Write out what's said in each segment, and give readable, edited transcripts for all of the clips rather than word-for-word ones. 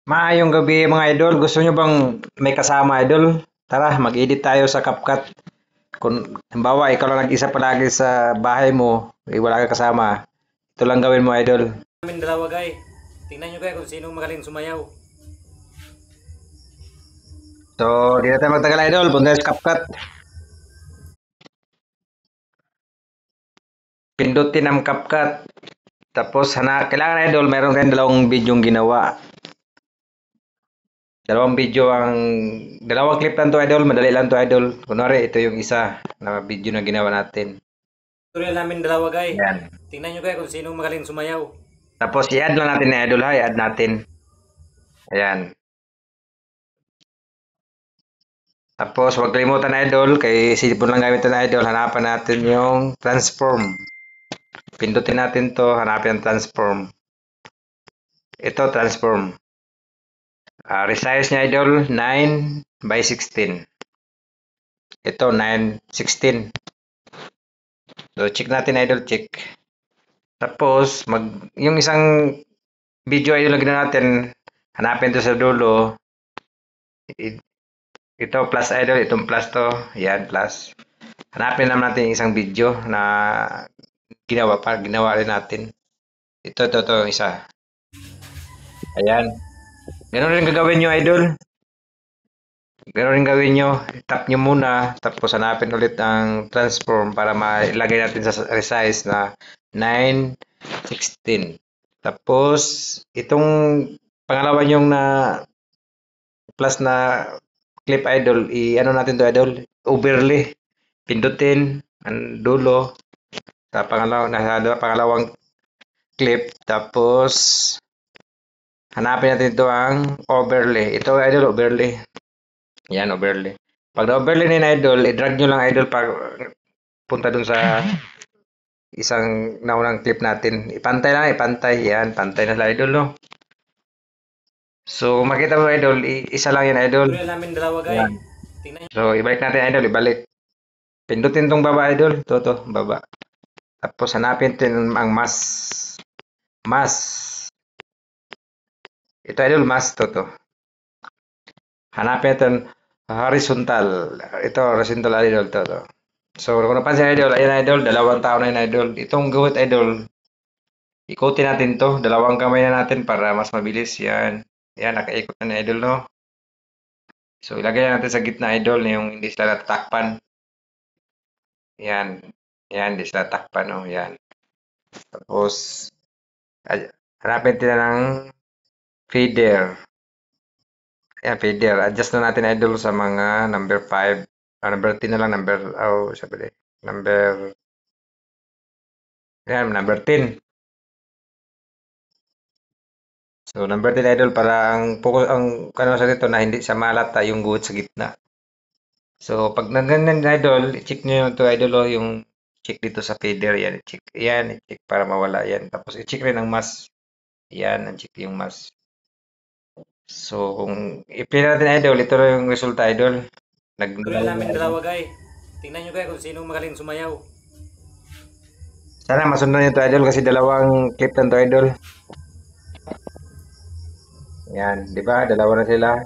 Maayong gabi mga idol. Gusto nyo bang may kasama idol? Tara, mag-edit tayo sa CapCut. Kung halimbawa, ikaw lang nag-isa palagi sa bahay mo, wala ka kasama. Ito lang gawin mo idol. Namin dalawa guys. Tingnan nyo guys kung sino magaling sumayaw. So, di na tayo magtagal idol. Punta tayo sa CapCut. Pindutin ang CapCut. Tapos, kailangan idol, meron kayong dalawang video ginawa. Dalawang clip lang to idol. Madali lang to idol. Kunwari, ito yung isa na video na ginawa natin. Tutorial namin dalawa guys. Yan. Tingnan nyo guys kung sino magaling sumayaw. Tapos, i-add lang natin na idol ha. I-add natin. Ayan. Tapos, huwag kalimutan idol, kay cellphone lang gamit na idol, hanapan natin yung transform. Pindutin natin to, hanapin ang transform. Ito, transform. Resize niya idol, 9 by 16. Ito, 9:16. So, check natin idol, check. Tapos, yung isang video idol na ginawa natin, hanapin to sa dulo. Ito, plus idol, itong plus to. Yan, plus. Hanapin naman natin yung isang video na ginawa rin natin. Ito, isa. Ayan. Ganun rin gagawin nyo, idol. Ganun rin gawin nyo. Tap nyo muna, tapos hanapin ulit ang transform para mailagay natin sa resize na 9:16. Tapos, itong pangalawa nyong na plus na clip idol, i-ano natin to idol, overlay. Pindutin ang dulo sa pangalawang clip, tapos hanapin natin ito ang overlay. Ito idol, overlay. Yan, overlay. Pag na-overlay na yun idol, i-drag nyo lang idol pag punta dun sa isang naunang clip natin. Ipantay lang, ipantay. Yan, pantay na sa idol, no? So, makita mo idol, isa lang yan idol. Tutorial namin dalawa guys. Yan. Tingnan nyo. So, ibalik natin idol, ibalik. Pindutin tong baba idol, to, baba. Tapos hanapin natin ang mask. Ito idol, mask to. Hanapin natin horizontal. Ito, horizontal idol to. So, kung napansin idol, ayan idol, dalawang tao na yun idol. Itong guhit idol, ikutin natin to. Dalawang kamay na natin para mas mabilis. Yan. Yan, nakaikot na ni idol, no? So, ilagay natin sa gitna idol na yung hindi sila natatakpan. Yan. Yan, hindi sila takpan, no? Yan. Tapos, hanapin natin ng feeder. Ayan, feeder. Adjust na natin idol sa mga number 5. Number 10 na lang. Number 10. So, number 10 idol para ang ano sa dito na hindi sa malata yung guhit sa gitna. So, pag nandiyan idol, i-check nyo ito idol yung check dito sa feeder. Yan, i-check. Yan, i-check para mawala yan. Tapos, i-check rin ang mask. Yan, i-check yung mask. So, kung i-play natin idol, ito na yung resulta idol. Tutorial namin dalawa guys. Tingnan nyo guys kung sino magaling sumayaw. Sana masundan nyo ito idol kasi dalawang clip lang to idol. Yan, di ba? Dalawa na sila.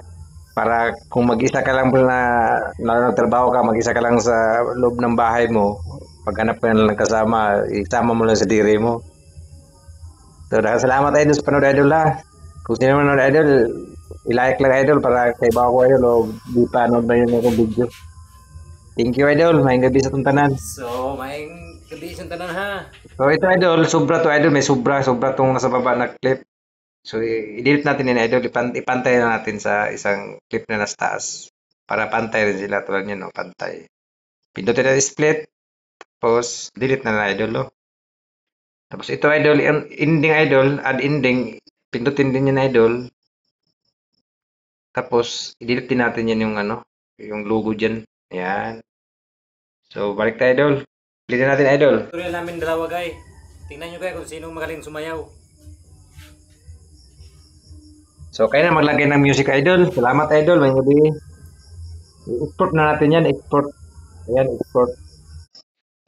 Para kung mag-isa ka lang na nagtrabaho ka, mag-isa ka lang sa loob ng bahay mo, paghanap ka na lang kasama, isama mo lang sa diri mo. So, salamat idol sa panood idol ha. Kung sino man nanood idol, i-like lang idol para kay Bako idol o di pa anood na yun akong video. Thank you idol, may gabi sa tuntanan. So, may gabi isang tanan ha. So ito idol, sobra to idol, may sobra tong nasa baba na clip. So i-delete natin yun idol, ipantay na natin sa isang clip na nasa taas. Para pantay rin sila tulad nyo, no? Pantay. Pindutin na split, tapos delete na idol, no? Tapos ito idol, ending idol, add ending, pindutin din yan idol. Tapos i-delete din natin yan yung yung logo dyan. Ayan. So balik tayo idol. Delete natin idol. Tutorial namin dalawa guys. Tingnan nyo guys kung sino magaling sumayaw. So, kaya na maglagay ng music idol. Salamat idol. May gabi. I-export na natin yan. Export. Ayan, export.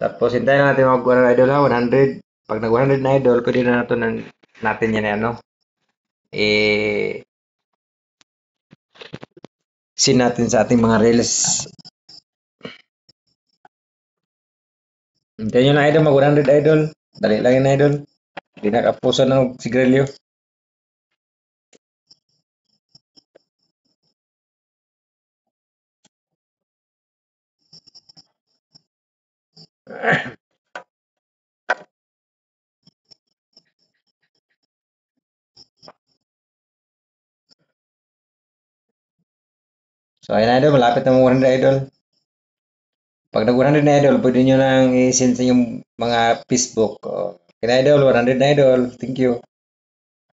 Tapos, hintayin na natin mag idol ha. 100. Pag nag 100 na idol, pwede na natin yan sin natin sa ating mga reels. Hintayin nyo na idol, mag 100 idol. Dali lang yun idol. Hindi nakapuso ng sigarilyo. So ayun idol, malapit na mag 100 idol. Pag nag 100 na idol, pwede nyo nang i-send sa inyong mga Facebook. Okay na idol, 100 na idol. Thank you.